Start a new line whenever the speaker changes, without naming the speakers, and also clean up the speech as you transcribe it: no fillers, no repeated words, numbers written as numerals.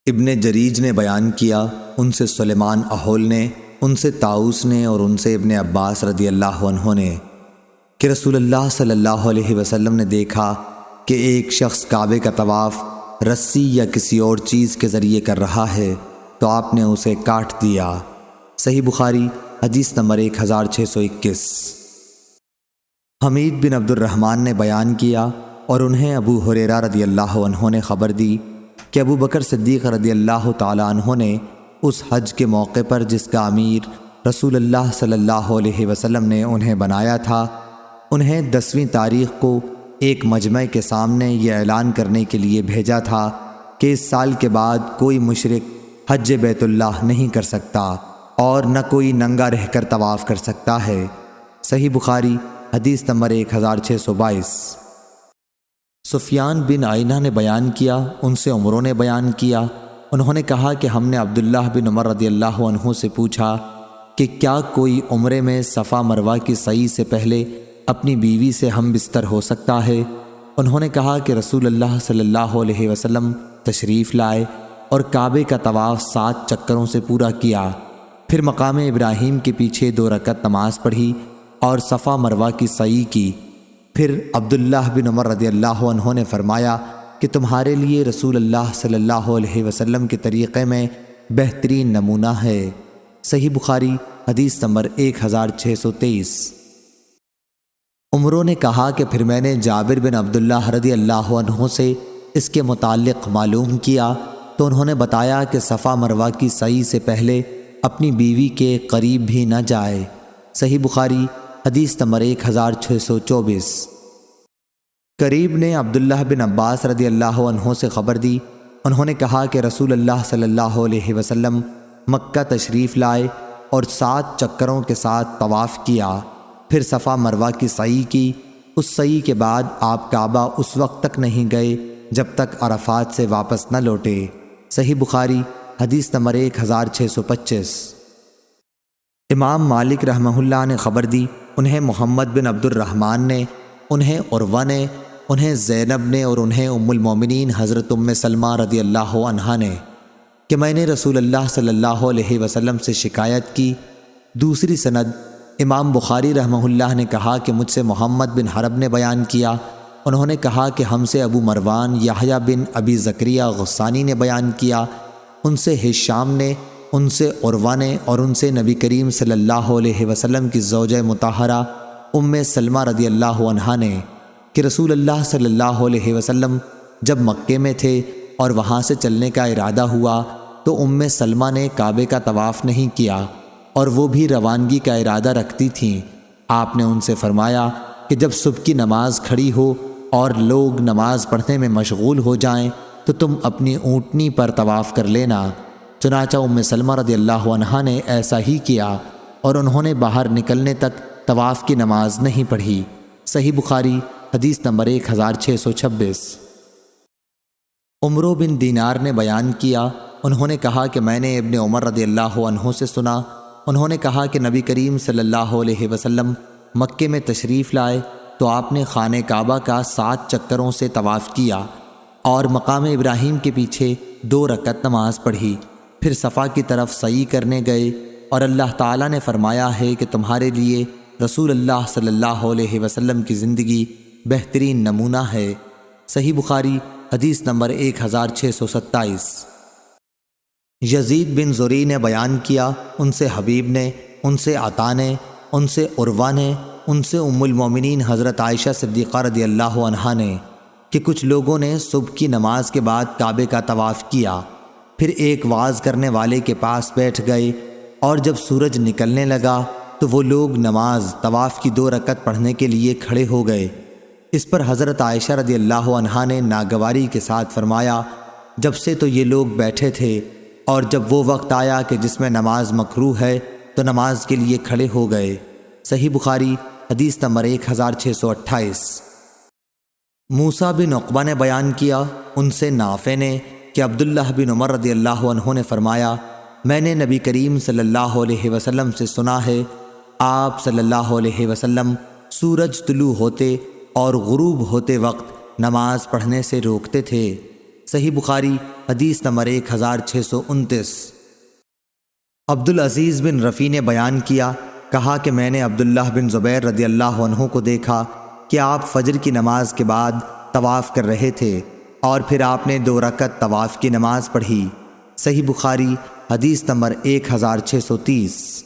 ابن جریج نے بیان کیا، ان سے سلیمان احول نے، ان سے طاؤس نے اور ان سے ابن عباس رضی اللہ عنہ نے کہ رسول اللہ صلی اللہ علیہ وسلم نے دیکھا کہ ایک شخص کعبے کا طواف رسی یا کسی اور چیز کے ذریعے کر رہا ہے تو آپ نے اسے کاٹ دیا۔ صحیح بخاری حدیث نمبر 1621۔ حمید بن عبد الرحمن نے بیان کیا اور انہیں ابو ہریرہ رضی اللہ عنہ نے خبر دی کہ ابو بکر صدیق رضی اللہ تعالی عنہ نے اس حج کے موقع پر جس کا امیر رسول اللہ صلی اللہ علیہ وسلم نے انہیں بنایا تھا، انہیں 10ویں تاریخ کو ایک مجمع کے سامنے یہ اعلان کرنے کے لیے بھیجا تھا کہ اس سال کے بعد کوئی مشرک حج بیت اللہ نہیں کر سکتا اور نہ کوئی ننگا رہ کر طواف کر سکتا ہے۔ صحیح بخاری حدیث نمبر 1622۔ سفیان بن عینہ نے بیان کیا، ان سے عمرو نے بیان کیا، انہوں نے کہا کہ ہم نے عبداللہ بن عمر رضی اللہ عنہ سے پوچھا کہ کیا کوئی عمرے میں صفا مروہ کی سعی سے پہلے اپنی بیوی سے ہم بستر ہو سکتا ہے؟ انہوں نے کہا کہ رسول اللہ صلی اللہ علیہ وسلم تشریف لائے اور کعبے کا طواف 7 چکروں سے پورا کیا، پھر مقام ابراہیم کے پیچھے 2 رکعت نماز پڑھی اور صفا مروہ کی سعی کی۔ پھر عبداللہ بن عمر رضی اللہ عنہ نے فرمایا کہ تمہارے لیے رسول اللہ صلی اللہ علیہ وسلم کے طریقے میں بہترین نمونہ ہے۔ صحیح بخاری حدیث نمبر 1623۔ عمرو نے کہا کہ پھر میں نے جابر بن عبداللہ رضی اللہ عنہ سے اس کے متعلق معلوم کیا تو انہوں نے بتایا کہ صفا مروہ کی سعی سے پہلے اپنی بیوی کے قریب بھی نہ جائے۔ صحیح بخاری حدیث نمبر 1624۔ قریب نے عبداللہ بن عباس رضی اللہ عنہ سے خبر دی، انہوں نے کہا کہ رسول اللہ صلی اللہ علیہ وسلم مکہ تشریف لائے اور 7 چکروں کے ساتھ طواف کیا، پھر صفا مروہ کی سعی کی۔ اس سعی کے بعد آپ کعبہ اس وقت تک نہیں گئے جب تک عرفات سے واپس نہ لوٹے۔ صحیح بخاری حدیث نمبر 1625۔ امام مالک رحمہ اللہ نے خبر دی، انہیں محمد بن عبد الرحمن نے، انہیں عروہ نے، انہیں زینب نے اور انہیں ام المومنین حضرت ام سلمہ رضی اللہ عنہا نے کہ میں نے رسول اللہ صلی اللہ علیہ وسلم سے شکایت کی۔ دوسری سند امام بخاری رحمہ اللہ نے کہا کہ مجھ سے محمد بن حرب نے بیان کیا، انہوں نے کہا کہ ہم سے ابو مروان یحییٰ بن ابی زکریا غسانی نے بیان کیا، ان سے ہشام نے، ان سے عروہ نے اور ان سے نبی کریم صلی اللہ علیہ وسلم کی زوجہ مطہرہ ام سلمہ رضی اللہ عنہا نے کہ رسول اللہ صلی اللہ علیہ وسلم جب مکے میں تھے اور وہاں سے چلنے کا ارادہ ہوا تو ام سلمہ نے کعبے کا طواف نہیں کیا اور وہ بھی روانگی کا ارادہ رکھتی تھیں۔ آپ نے ان سے فرمایا کہ جب صبح کی نماز کھڑی ہو اور لوگ نماز پڑھنے میں مشغول ہو جائیں تو تم اپنی اونٹنی پر طواف کر لینا۔ چنانچہ ام سلمہ رضی اللہ عنہا نے ایسا ہی کیا اور انہوں نے باہر نکلنے تک طواف کی نماز نہیں پڑھی۔ صحیح بخاری حدیث نمبر 1626۔ عمرو بن دینار نے بیان کیا، انہوں نے کہا کہ میں نے ابن عمر رضی اللہ عنہ سے سنا، انہوں نے کہا کہ نبی کریم صلی اللہ علیہ وسلم مکے میں تشریف لائے تو آپ نے خانہ کعبہ کا 7 چکروں سے طواف کیا اور مقام ابراہیم کے پیچھے 2 رکعت نماز پڑھی، پھر صفا کی طرف سعی کرنے گئے اور اللہ تعالیٰ نے فرمایا ہے کہ تمہارے لیے رسول اللہ صلی اللہ علیہ وسلم کی زندگی بہترین نمونہ ہے۔ صحیح بخاری حدیث نمبر 1627۔ یزید بن زری نے بیان کیا، ان سے حبیب نے، ان سے عطا نے، ان سے عروہ نے، ان سے ام المومنین حضرت عائشہ صدیقہ رضی اللہ عنہا نے کہ کچھ لوگوں نے صبح کی نماز کے بعد کعبے کا طواف کیا، پھر ایک وعظ کرنے والے کے پاس بیٹھ گئے اور جب سورج نکلنے لگا تو وہ لوگ نماز طواف کی 2 رکعت پڑھنے کے لیے کھڑے ہو گئے۔ اس پر حضرت عائشہ رضی اللہ عنہا نے ناگواری کے ساتھ فرمایا، جب سے تو یہ لوگ بیٹھے تھے اور جب وہ وقت آیا کہ جس میں نماز مکروہ ہے تو نماز کے لیے کھڑے ہو گئے۔ صحیح بخاری حدیث نمبر 1628۔ موسیٰ بن عقبہ نے بیان کیا، ان سے نافع نے کہ عبداللہ بن عمر رضی اللہ عنہ نے فرمایا، میں نے نبی کریم صلی اللہ علیہ وسلم سے سنا ہے، آپ صلی اللہ علیہ وسلم سورج طلوع ہوتے اور غروب ہوتے وقت نماز پڑھنے سے روکتے تھے۔ صحیح بخاری حدیث نمبر 1629۔ عبدالعزیز بن رفیع نے بیان کیا، کہا کہ میں نے عبداللہ بن زبیر رضی اللہ عنہ کو دیکھا کہ آپ فجر کی نماز کے بعد طواف کر رہے تھے اور پھر آپ نے 2 رکعت طواف کی نماز پڑھی۔ صحیح بخاری حدیث نمبر 1630۔